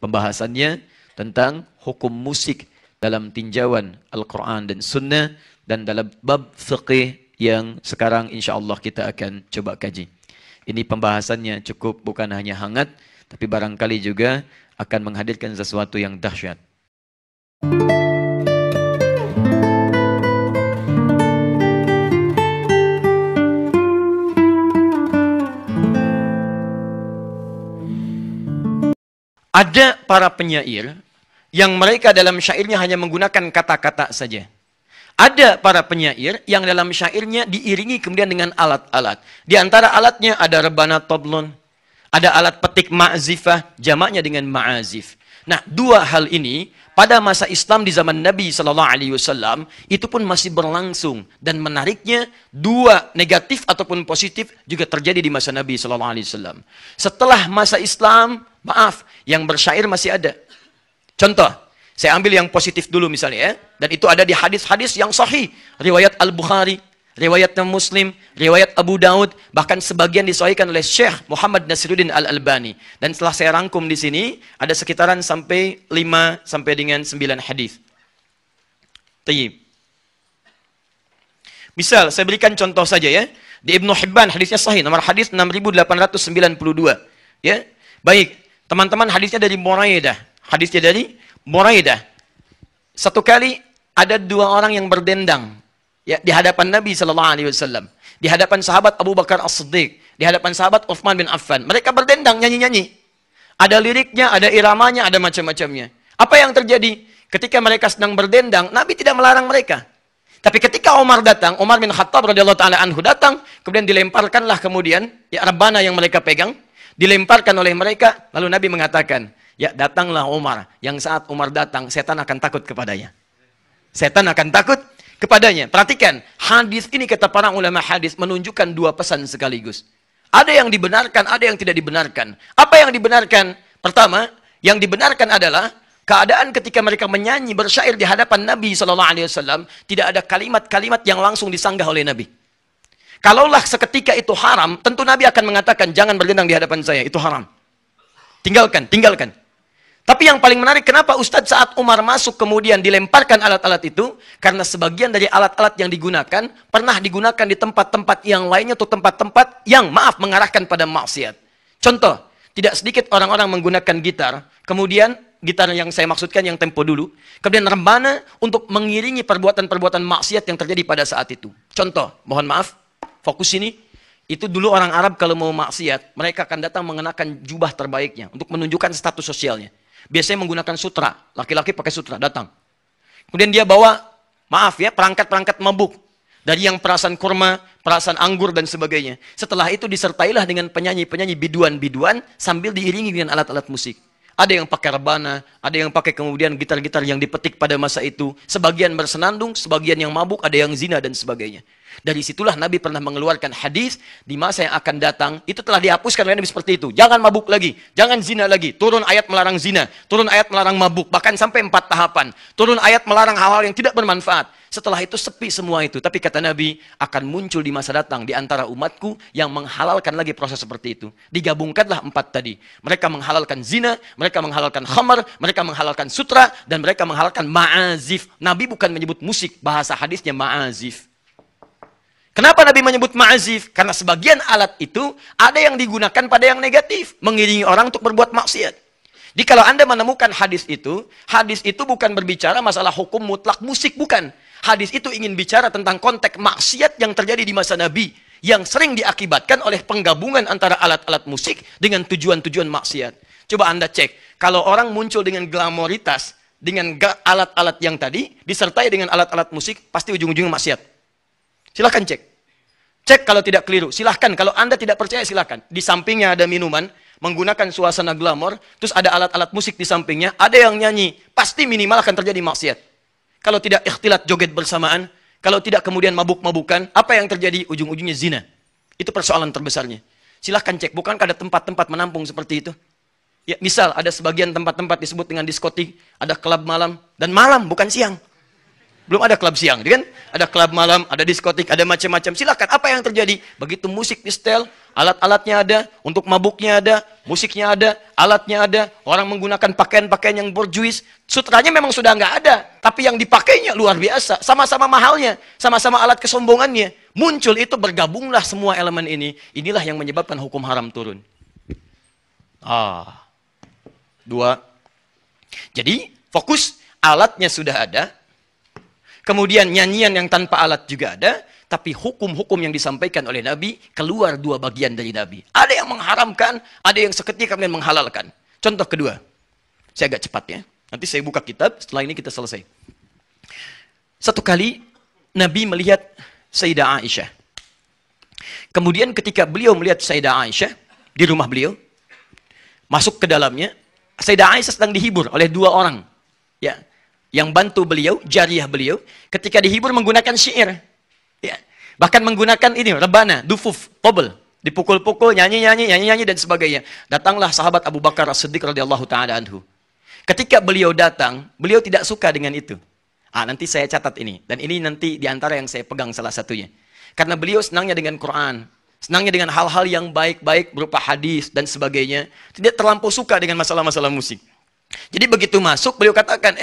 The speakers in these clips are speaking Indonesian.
Pembahasannya tentang hukum musik dalam tinjauan Al-Quran dan Sunnah, dan dalam bab fiqih yang sekarang insya Allah kita akan coba kaji. Ini pembahasannya cukup bukan hanya hangat, tapi barangkali juga akan menghadirkan sesuatu yang dahsyat. Ada para penyair yang mereka dalam syairnya hanya menggunakan kata-kata saja. Ada para penyair yang dalam syairnya diiringi kemudian dengan alat-alat. Di antara alatnya ada rebana toblon, ada alat petik ma'zifah, jamaknya dengan ma'azif. Nah, dua hal ini pada masa Islam di zaman Nabi SAW itu pun masih berlangsung, dan menariknya dua negatif ataupun positif juga terjadi di masa Nabi SAW. Setelah masa Islam, maaf, yang bersyair masih ada. Contoh, saya ambil yang positif dulu misalnya ya. Dan itu ada di hadis-hadis yang sahih. Riwayat Al-Bukhari, riwayat Muslim, riwayat Abu Daud, bahkan sebagian disahihkan oleh Syekh Muhammad Nasiruddin Al-Albani. Dan setelah saya rangkum di sini, ada sekitaran sampai 5 sampai dengan 9 hadis. Tayyib. Misal, saya berikan contoh saja ya. Di Ibnu Hibban hadisnya sahih, nomor hadis 6892. Ya. Baik, teman-teman, hadisnya dari Buraidah. Hadisnya dari Buraidah. Satu kali ada dua orang yang berdendang ya di hadapan Nabi SAW, di hadapan sahabat Abu Bakar As-Siddiq, di hadapan sahabat Uthman bin Affan. Mereka berdendang, nyanyi-nyanyi. Ada liriknya, ada iramanya, ada macam-macamnya. Apa yang terjadi? Ketika mereka sedang berdendang, Nabi tidak melarang mereka. Tapi ketika Umar datang, Umar bin Khattab radhiyallahu taala anhu datang, kemudian dilemparkanlah kemudian ya rebana yang mereka pegang, dilemparkan oleh mereka, lalu Nabi mengatakan, ya datanglah Umar, yang saat Umar datang, setan akan takut kepadanya. Setan akan takut kepadanya. Perhatikan, hadis ini kata para ulama hadis menunjukkan dua pesan sekaligus. Ada yang dibenarkan, ada yang tidak dibenarkan. Apa yang dibenarkan? Pertama, yang dibenarkan adalah keadaan ketika mereka menyanyi bersyair di hadapan Nabi SAW, tidak ada kalimat-kalimat yang langsung disanggah oleh Nabi. Kalaulah seketika itu haram, tentu Nabi akan mengatakan, jangan berdendang di hadapan saya, itu haram. Tinggalkan, tinggalkan. Tapi yang paling menarik, kenapa Ustadz saat Umar masuk kemudian dilemparkan alat-alat itu? Karena sebagian dari alat-alat yang digunakan, pernah digunakan di tempat-tempat yang lainnya, atau tempat-tempat yang, maaf, mengarahkan pada maksiat. Contoh, tidak sedikit orang-orang menggunakan gitar, kemudian, gitar yang saya maksudkan yang tempo dulu, kemudian rebana untuk mengiringi perbuatan-perbuatan maksiat yang terjadi pada saat itu. Contoh, mohon maaf, fokus ini, itu dulu orang Arab kalau mau maksiat, mereka akan datang mengenakan jubah terbaiknya, untuk menunjukkan status sosialnya. Biasanya menggunakan sutra, laki-laki pakai sutra, datang. Kemudian dia bawa, maaf ya, perangkat-perangkat mabuk. Dari yang perasan kurma, perasan anggur, dan sebagainya. Setelah itu disertailah dengan penyanyi-penyanyi biduan-biduan, sambil diiringi dengan alat-alat musik. Ada yang pakai rebana, ada yang pakai kemudian gitar-gitar yang dipetik pada masa itu. Sebagian bersenandung, sebagian yang mabuk, ada yang zina, dan sebagainya. Dari situlah Nabi pernah mengeluarkan hadis, di masa yang akan datang, itu telah dihapuskan oleh Nabi seperti itu. Jangan mabuk lagi, jangan zina lagi. Turun ayat melarang zina, turun ayat melarang mabuk, bahkan sampai 4 tahapan. Turun ayat melarang hal-hal yang tidak bermanfaat. Setelah itu sepi semua itu. Tapi kata Nabi, akan muncul di masa datang di antara umatku yang menghalalkan lagi proses seperti itu. Digabungkanlah 4 tadi. Mereka menghalalkan zina, mereka menghalalkan khamar, mereka menghalalkan sutra, dan mereka menghalalkan ma'azif. Nabi bukan menyebut musik, bahasa hadisnya ma'azif. Kenapa Nabi menyebut ma'azif? Karena sebagian alat itu ada yang digunakan pada yang negatif. Mengiringi orang untuk berbuat maksiat. Jadi kalau Anda menemukan hadis itu bukan berbicara masalah hukum mutlak musik, bukan. Hadis itu ingin bicara tentang konteks maksiat yang terjadi di masa Nabi. Yang sering diakibatkan oleh penggabungan antara alat-alat musik dengan tujuan-tujuan maksiat. Coba Anda cek. Kalau orang muncul dengan glamoritas, dengan alat-alat yang tadi, disertai dengan alat-alat musik, pasti ujung-ujungnya maksiat. Silahkan cek. Cek kalau tidak keliru. Silahkan, kalau Anda tidak percaya silahkan. Di sampingnya ada minuman, menggunakan suasana glamor, terus ada alat-alat musik di sampingnya, ada yang nyanyi. Pasti minimal akan terjadi maksiat. Kalau tidak ikhtilat joget bersamaan, kalau tidak kemudian mabuk-mabukan, apa yang terjadi? Ujung-ujungnya zina. Itu persoalan terbesarnya. Silahkan cek, bukankah ada tempat-tempat menampung seperti itu? Ya, misal ada sebagian tempat-tempat disebut dengan diskotik, ada klub malam, dan malam bukan siang. Belum ada klub siang, kan? Ada klub malam, ada diskotik, ada macam-macam. Silakan, apa yang terjadi? Begitu musik di setel, alat-alatnya ada, untuk mabuknya ada, musiknya ada, alatnya ada, orang menggunakan pakaian-pakaian yang borjuis. Sutranya memang sudah nggak ada, tapi yang dipakainya luar biasa. Sama-sama mahalnya, sama-sama alat kesombongannya. Muncul itu, bergabunglah semua elemen ini. Inilah yang menyebabkan hukum haram turun. Dua. Jadi, fokus, alatnya sudah ada. Kemudian nyanyian yang tanpa alat juga ada, tapi hukum-hukum yang disampaikan oleh Nabi keluar dua bagian dari Nabi. Ada yang mengharamkan, ada yang seketika kemudian menghalalkan. Contoh kedua, saya agak cepat ya. Nanti saya buka kitab, setelah ini kita selesai. Satu kali Nabi melihat Sayyidah Aisyah. Kemudian ketika beliau melihat Sayyidah Aisyah di rumah beliau, masuk ke dalamnya, Sayyidah Aisyah sedang dihibur oleh dua orang. Ya. Yang bantu beliau, jariyah beliau, ketika dihibur menggunakan syair. Ya. Bahkan menggunakan ini, rebana, dufuf, tobel. Dipukul-pukul, nyanyi-nyanyi, dan sebagainya. Datanglah sahabat Abu Bakar As-Siddiq radhiyallahu ta'ala anhu. Ketika beliau datang, beliau tidak suka dengan itu. Nanti saya catat ini. Dan ini nanti diantara yang saya pegang salah satunya. Karena beliau senangnya dengan Quran. Senangnya dengan hal-hal yang baik-baik berupa hadis dan sebagainya. Tidak terlampau suka dengan masalah-masalah musik. Jadi begitu masuk, beliau katakan,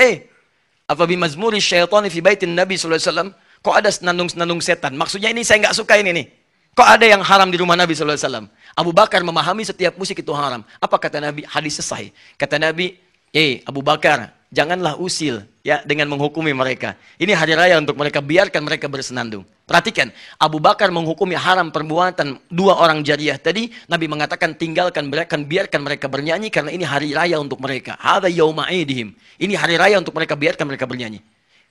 apa bimazmuri syaitani fi baitin Nabi sallallahu alaihi wasallam? Kok ada senandung-senandung setan? Maksudnya ini saya nggak suka ini nih. Kok ada yang haram di rumah Nabi sallallahu alaihi wasallam? Abu Bakar memahami setiap musik itu haram. Apa kata Nabi? Hadis sahih. Kata Nabi, Abu Bakar, janganlah usil ya dengan menghukumi mereka. Ini hari raya untuk mereka, biarkan mereka bersenandung. Perhatikan, Abu Bakar menghukumi haram perbuatan dua orang jariyah tadi. Nabi mengatakan tinggalkan mereka, biarkan mereka bernyanyi karena ini hari raya untuk mereka. Hadza yauma idihim. Ini hari raya untuk mereka, biarkan mereka bernyanyi.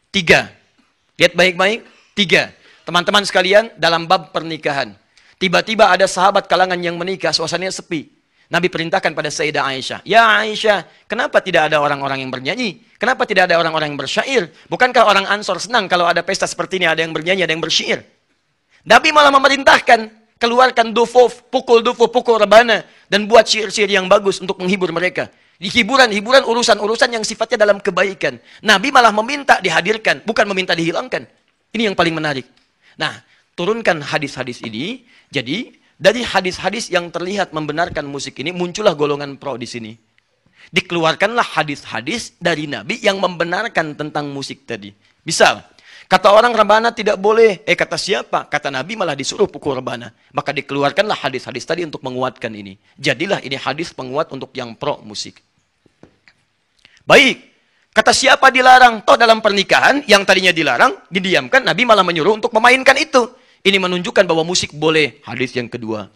Tiga. Lihat baik-baik. Tiga. Teman-teman sekalian, dalam bab pernikahan. Tiba-tiba ada sahabat kalangan yang menikah, suasananya sepi. Nabi perintahkan pada Sayyidah Aisyah, ya Aisyah, kenapa tidak ada orang-orang yang bernyanyi? Kenapa tidak ada orang-orang yang bersyair? Bukankah orang Ansor senang kalau ada pesta seperti ini, ada yang bernyanyi, ada yang bersyair? Nabi malah memerintahkan, keluarkan dufuf, pukul rebana, dan buat syair-syair yang bagus untuk menghibur mereka. Di hiburan-hiburan, urusan-urusan yang sifatnya dalam kebaikan. Nabi malah meminta dihadirkan, bukan meminta dihilangkan. Ini yang paling menarik. Nah, turunkan hadis-hadis ini, jadi dari hadis-hadis yang terlihat membenarkan musik ini, muncullah golongan pro di sini. Dikeluarkanlah hadis-hadis dari Nabi yang membenarkan tentang musik tadi. Misal, kata orang rebana tidak boleh. Kata siapa? Kata Nabi malah disuruh pukul rebana. Maka dikeluarkanlah hadis-hadis tadi untuk menguatkan ini. Jadilah ini hadis penguat untuk yang pro musik. Baik. Kata siapa dilarang? Toh dalam pernikahan yang tadinya dilarang, didiamkan, Nabi malah menyuruh untuk memainkan itu. Ini menunjukkan bahwa musik boleh. Hadis yang kedua.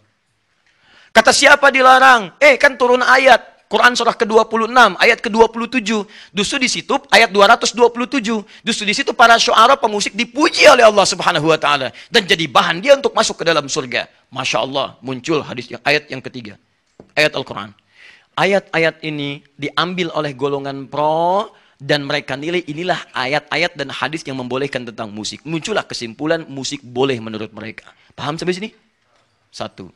Kata siapa dilarang? Kan turun ayat. Quran surah ke-26, ayat ke-27. Justru di situ, ayat 227. Justru di situ para syu'ara pemusik dipuji oleh Allah subhanahu wa ta'ala. Dan jadi bahan dia untuk masuk ke dalam surga. Masya Allah, muncul hadis ayat yang ketiga. Ayat Al-Quran. Ayat-ayat ini diambil oleh golongan pro. Dan mereka nilai inilah ayat-ayat dan hadis yang membolehkan tentang musik. Muncullah kesimpulan musik boleh menurut mereka. Paham sampai sini? Satu.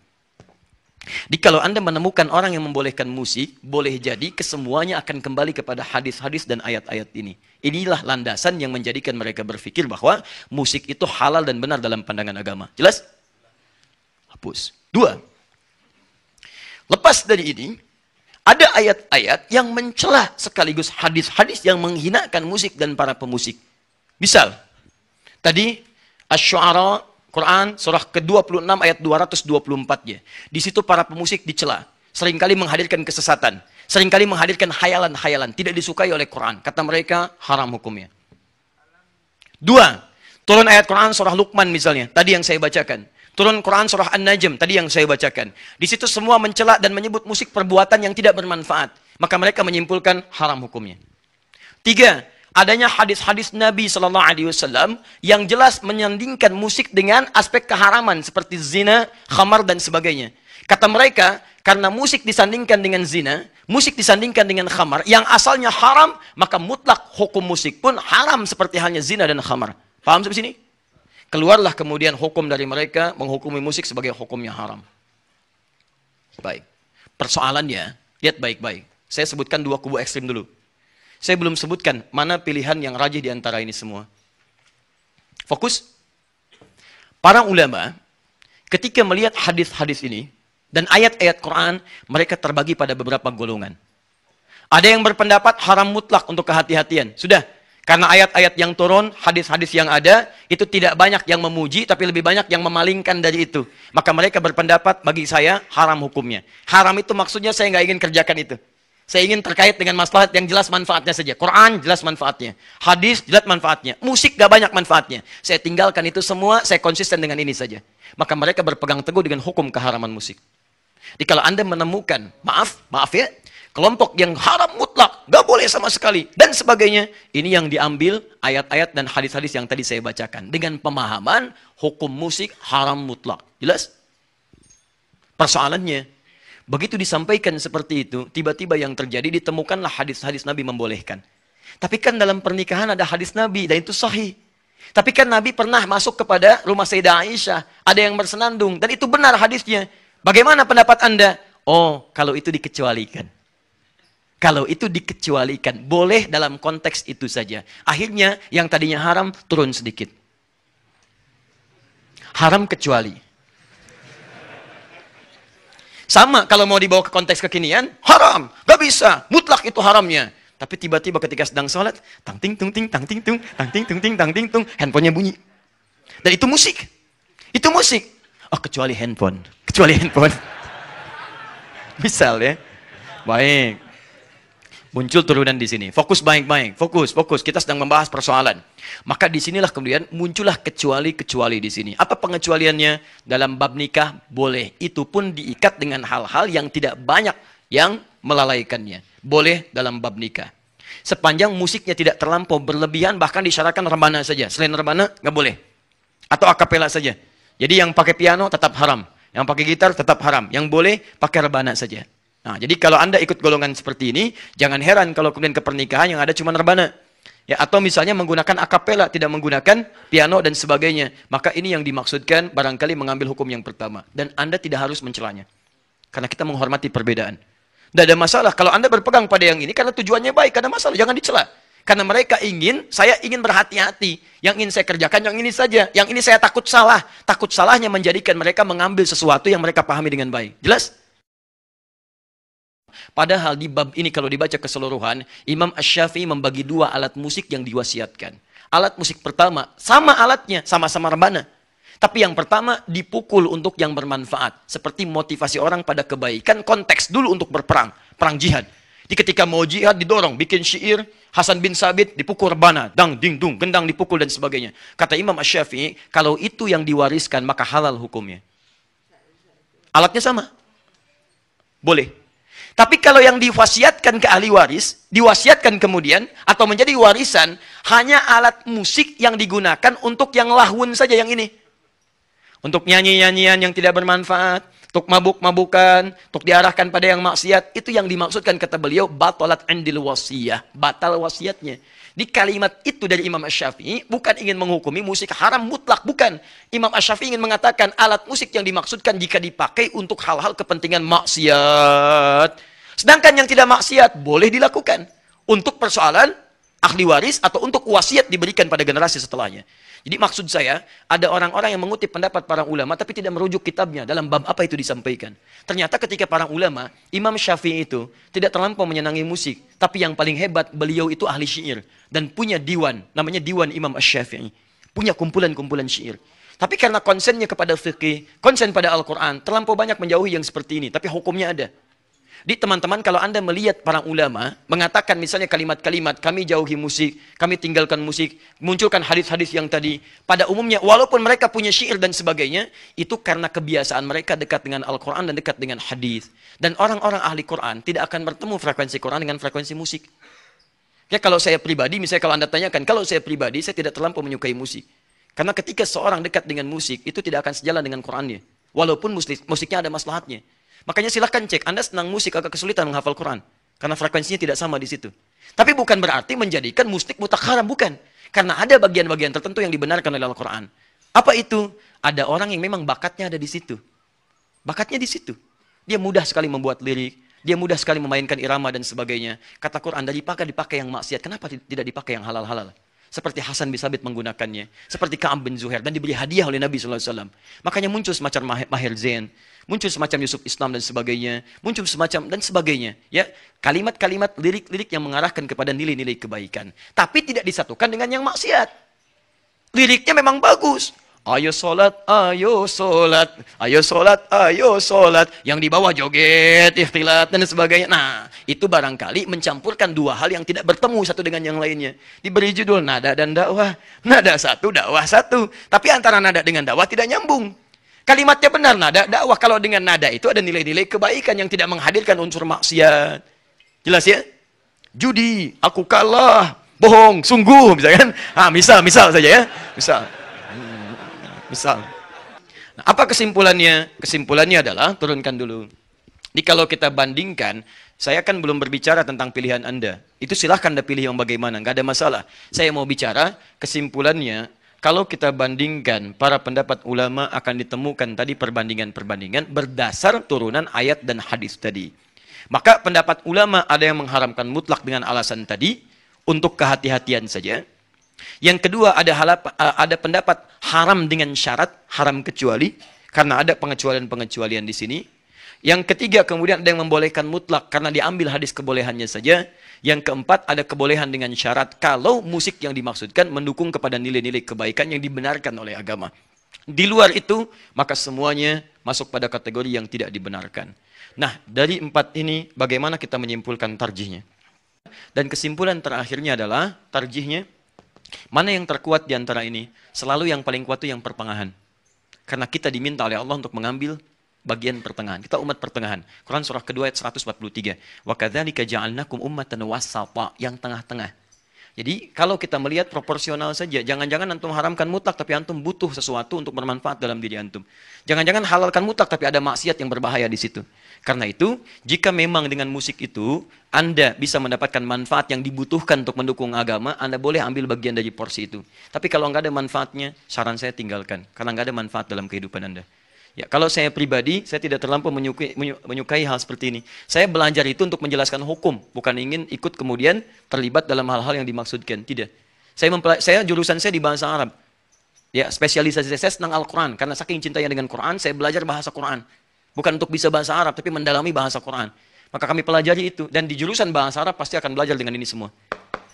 Jadi kalau Anda menemukan orang yang membolehkan musik, boleh jadi kesemuanya akan kembali kepada hadis-hadis dan ayat-ayat ini. Inilah landasan yang menjadikan mereka berpikir bahwa musik itu halal dan benar dalam pandangan agama. Jelas? Hapus. Dua. Lepas dari ini, ada ayat-ayat yang mencela sekaligus hadis-hadis yang menghinakan musik dan para pemusik. Misal, tadi Asy-Syu'ara Quran surah ke-26 ayat 224-nya. Di situ para pemusik dicela. Seringkali menghadirkan kesesatan. Seringkali menghadirkan khayalan-khayalan. Tidak disukai oleh Quran. Kata mereka, haram hukumnya. Dua, turun ayat Quran surah Luqman misalnya. Tadi yang saya bacakan. Turun Quran surah An-Najm, tadi yang saya bacakan. Di situ semua mencela dan menyebut musik perbuatan yang tidak bermanfaat. Maka mereka menyimpulkan haram hukumnya. Tiga, adanya hadis-hadis Nabi SAW yang jelas menyandingkan musik dengan aspek keharaman seperti zina, khamar, dan sebagainya. Kata mereka, karena musik disandingkan dengan zina, musik disandingkan dengan khamar, yang asalnya haram, maka mutlak hukum musik pun haram seperti halnya zina dan khamar. Paham sampai sini? Keluarlah kemudian hukum dari mereka menghukumi musik sebagai hukumnya haram. Baik. Persoalannya, lihat baik-baik. Saya sebutkan dua kubu ekstrim dulu. Saya belum sebutkan mana pilihan yang rajih di antara ini semua. Fokus. Para ulama ketika melihat hadis-hadis ini dan ayat-ayat Quran, mereka terbagi pada beberapa golongan. Ada yang berpendapat haram mutlak untuk kehati-hatian. Sudah, karena ayat-ayat yang turun, hadis-hadis yang ada, itu tidak banyak yang memuji, tapi lebih banyak yang memalingkan dari itu. Maka mereka berpendapat, bagi saya, haram hukumnya. Haram itu maksudnya saya nggak ingin kerjakan itu. Saya ingin terkait dengan maslahat yang jelas manfaatnya saja. Quran jelas manfaatnya. Hadis jelas manfaatnya. Musik gak banyak manfaatnya. Saya tinggalkan itu semua, saya konsisten dengan ini saja. Maka mereka berpegang teguh dengan hukum keharaman musik. Jadi kalau Anda menemukan, maaf ya, kelompok yang haram mutlak, gak boleh sama sekali, dan sebagainya, ini yang diambil ayat-ayat dan hadis-hadis yang tadi saya bacakan. Dengan pemahaman hukum musik haram mutlak. Jelas? Persoalannya, begitu disampaikan seperti itu, tiba-tiba yang terjadi ditemukanlah hadis-hadis Nabi membolehkan. Tapi kan dalam pernikahan ada hadis Nabi, dan itu sahih. Tapi kan Nabi pernah masuk kepada rumah Sayyidah Aisyah, ada yang bersenandung, dan itu benar hadisnya. Bagaimana pendapat Anda? Oh, kalau itu dikecualikan. Kalau itu dikecualikan, boleh dalam konteks itu saja. Akhirnya, yang tadinya haram, turun sedikit. Haram kecuali. Sama kalau mau dibawa ke konteks kekinian, haram, gak bisa, mutlak itu haramnya. Tapi tiba-tiba ketika sedang sholat, tang ting tung ting, tang ting tung, tang ting tung ting, tang ting tung, handphonenya bunyi. Dan itu musik. Itu musik. Oh, kecuali handphone. Kecuali handphone. Misal ya. Baik. Muncul turunan di sini. Fokus baik-baik. Fokus. Kita sedang membahas persoalan. Maka disinilah kemudian muncullah kecuali-kecuali di sini. Apa pengecualiannya? Dalam bab nikah boleh. Itu pun diikat dengan hal-hal yang tidak banyak yang melalaikannya. Boleh dalam bab nikah. Sepanjang musiknya tidak terlampau berlebihan, bahkan disyaratkan rebana saja. Selain rebana, nggak boleh. Atau akapela saja. Jadi yang pakai piano tetap haram. Yang pakai gitar tetap haram. Yang boleh pakai rebana saja. Nah, jadi kalau Anda ikut golongan seperti ini, jangan heran kalau kemudian ke pernikahan yang ada cuma rebana. Ya, atau misalnya menggunakan akapela, tidak menggunakan piano dan sebagainya. Maka ini yang dimaksudkan barangkali mengambil hukum yang pertama. Dan Anda tidak harus mencelanya. Karena kita menghormati perbedaan. Tidak ada masalah. Kalau Anda berpegang pada yang ini, karena tujuannya baik, ada masalah. Jangan dicela. Karena mereka saya ingin berhati-hati. Yang ingin saya kerjakan yang ini saja. Yang ini saya takut salah. Takut salahnya menjadikan mereka mengambil sesuatu yang mereka pahami dengan baik. Jelas? Padahal di bab ini kalau dibaca keseluruhan, Imam Asy-Syafi'i membagi dua alat musik yang diwasiatkan. Alat musik pertama, sama alatnya, sama-sama rebana. Tapi yang pertama dipukul untuk yang bermanfaat. Seperti motivasi orang pada kebaikan, konteks dulu untuk berperang. Perang jihad. Jadi ketika mau jihad didorong, bikin syair, Hasan bin Sabit dipukul rebana, dang, ding, dung, gendang dipukul dan sebagainya. Kata Imam Asy-Syafi'i, kalau itu yang diwariskan maka halal hukumnya. Alatnya sama. Boleh. Tapi kalau yang diwasiatkan ke ahli waris, diwasiatkan kemudian, atau menjadi warisan, hanya alat musik yang digunakan untuk yang lahun saja yang ini. Untuk nyanyi-nyanyian yang tidak bermanfaat, untuk mabuk-mabukan, untuk diarahkan pada yang maksiat, itu yang dimaksudkan kata beliau, batalat indil wasiyah, batal wasiatnya. Di kalimat itu dari Imam Asy-Syafi'i, bukan ingin menghukumi musik haram mutlak, bukan. Imam Asy-Syafi'i ingin mengatakan alat musik yang dimaksudkan jika dipakai untuk hal-hal kepentingan maksiat. Sedangkan yang tidak maksiat, boleh dilakukan. Untuk persoalan ahli waris atau untuk wasiat diberikan pada generasi setelahnya. Jadi maksud saya, ada orang-orang yang mengutip pendapat para ulama, tapi tidak merujuk kitabnya dalam bab apa itu disampaikan. Ternyata ketika para ulama, Imam Syafi'i itu tidak terlampau menyenangi musik. Tapi yang paling hebat, beliau itu ahli syair. Dan punya diwan, namanya Diwan Imam Asy-Syafi'i. Punya kumpulan-kumpulan syair. Tapi karena konsennya kepada fikih, konsen pada Al-Quran, terlampau banyak menjauhi yang seperti ini. Tapi hukumnya ada. Di teman-teman, kalau Anda melihat para ulama mengatakan misalnya kalimat-kalimat, kami jauhi musik, kami tinggalkan musik, munculkan hadis-hadis yang tadi, pada umumnya walaupun mereka punya syair dan sebagainya, itu karena kebiasaan mereka dekat dengan Al-Quran dan dekat dengan hadis. Dan orang-orang ahli Quran tidak akan bertemu frekuensi Quran dengan frekuensi musik. Ya, kalau saya pribadi, misalnya kalau Anda tanyakan, kalau saya pribadi, saya tidak terlampau menyukai musik. Karena ketika seorang dekat dengan musik, itu tidak akan sejalan dengan Qurannya. Walaupun musiknya ada maslahatnya. Makanya silahkan cek, Anda senang musik agak kesulitan menghafal Quran. Karena frekuensinya tidak sama di situ. Tapi bukan berarti menjadikan musik mutlak haram, bukan. Karena ada bagian-bagian tertentu yang dibenarkan oleh Al-Quran. Apa itu? Ada orang yang memang bakatnya ada di situ. Bakatnya di situ. Dia mudah sekali membuat lirik. Dia mudah sekali memainkan irama dan sebagainya. Kata Quran, dipakai yang maksiat. Kenapa tidak dipakai yang halal-halal? Seperti Hasan bin Sabit menggunakannya. Seperti Ka'ab bin Zuhair. Dan diberi hadiah oleh Nabi SAW. Makanya muncul semacam Maher Zain. Muncul semacam Yusuf Islam dan sebagainya. Muncul semacam dan sebagainya. Ya, kalimat-kalimat, lirik-lirik yang mengarahkan kepada nilai-nilai kebaikan. Tapi tidak disatukan dengan yang maksiat. Liriknya memang bagus. Ayo sholat, ayo sholat, ayo sholat, ayo sholat. Yang di bawah joget, ikhtilat, dan sebagainya. Nah, itu barangkali mencampurkan dua hal yang tidak bertemu satu dengan yang lainnya. Diberi judul nada dan dakwah. Nada satu, dakwah satu. Tapi antara nada dengan dakwah tidak nyambung. Kalimatnya benar, nada, dakwah. Kalau dengan nada itu ada nilai-nilai kebaikan yang tidak menghadirkan unsur maksiat. Jelas ya? Judi, aku kalah, bohong, sungguh, misalkan. Misal saja ya. Misal. Nah, apa kesimpulannya? Kesimpulannya adalah, turunkan dulu. Jadi kalau kita bandingkan, saya kan belum berbicara tentang pilihan Anda. Itu silahkan Anda pilih yang bagaimana, nggak ada masalah. Saya mau bicara, kesimpulannya, kalau kita bandingkan, para pendapat ulama akan ditemukan tadi perbandingan-perbandingan berdasar turunan ayat dan hadis tadi. Maka pendapat ulama ada yang mengharamkan mutlak dengan alasan tadi, untuk kehati-hatian saja. Yang kedua ada pendapat haram dengan syarat, haram kecuali, karena ada pengecualian-pengecualian di sini. Yang ketiga kemudian ada yang membolehkan mutlak karena diambil hadis kebolehannya saja. Yang keempat ada kebolehan dengan syarat kalau musik yang dimaksudkan mendukung kepada nilai-nilai kebaikan yang dibenarkan oleh agama. Di luar itu maka semuanya masuk pada kategori yang tidak dibenarkan. Nah, dari empat ini bagaimana kita menyimpulkan tarjihnya? Dan kesimpulan terakhirnya adalah tarjihnya mana yang terkuat di antara ini? Selalu yang paling kuat itu yang pertengahan. Karena kita diminta oleh Allah untuk mengambil bagian pertengahan. Kita umat pertengahan. Quran surah kedua ayat 143. Wa kadzalika ja'alnakum ummatan wasata, yang tengah-tengah. Jadi kalau kita melihat proporsional saja, jangan-jangan antum haramkan mutlak tapi antum butuh sesuatu untuk bermanfaat dalam diri antum. Jangan-jangan halalkan mutlak tapi ada maksiat yang berbahaya di situ. Karena itu, jika memang dengan musik itu Anda bisa mendapatkan manfaat yang dibutuhkan untuk mendukung agama, Anda boleh ambil bagian dari porsi itu. Tapi kalau nggak ada manfaatnya, saran saya tinggalkan. Karena nggak ada manfaat dalam kehidupan Anda. Ya, kalau saya pribadi, saya tidak terlampau menyukai hal seperti ini. Saya belajar itu untuk menjelaskan hukum, bukan ingin ikut kemudian terlibat dalam hal-hal yang dimaksudkan. Tidak. Jurusan saya di bahasa Arab. Ya, spesialisasi saya tentang Al-Quran. Karena saking cintanya dengan Quran, saya belajar bahasa Quran. Bukan untuk bisa bahasa Arab, tapi mendalami bahasa Quran. Maka kami pelajari itu. Dan di jurusan bahasa Arab pasti akan belajar dengan ini semua.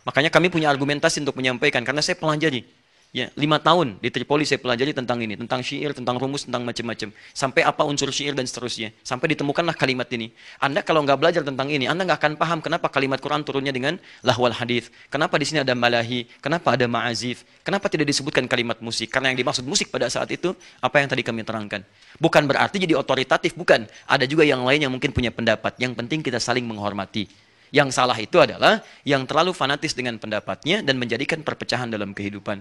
Makanya kami punya argumentasi untuk menyampaikan. Karena saya pelajari. Ya, 5 tahun di Tripoli saya pelajari tentang ini. Tentang syair, tentang rumus, tentang macam-macam. Sampai apa unsur syair dan seterusnya. Sampai ditemukanlah kalimat ini. Anda kalau nggak belajar tentang ini, Anda nggak akan paham kenapa kalimat Quran turunnya dengan lahwal hadith. Kenapa di sini ada malahi, kenapa ada ma'azif, kenapa tidak disebutkan kalimat musik. Karena yang dimaksud musik pada saat itu, apa yang tadi kami terangkan. Bukan berarti jadi otoritatif, bukan. Ada juga yang lain yang mungkin punya pendapat. Yang penting kita saling menghormati. Yang salah itu adalah yang terlalu fanatis dengan pendapatnya dan menjadikan perpecahan dalam kehidupan.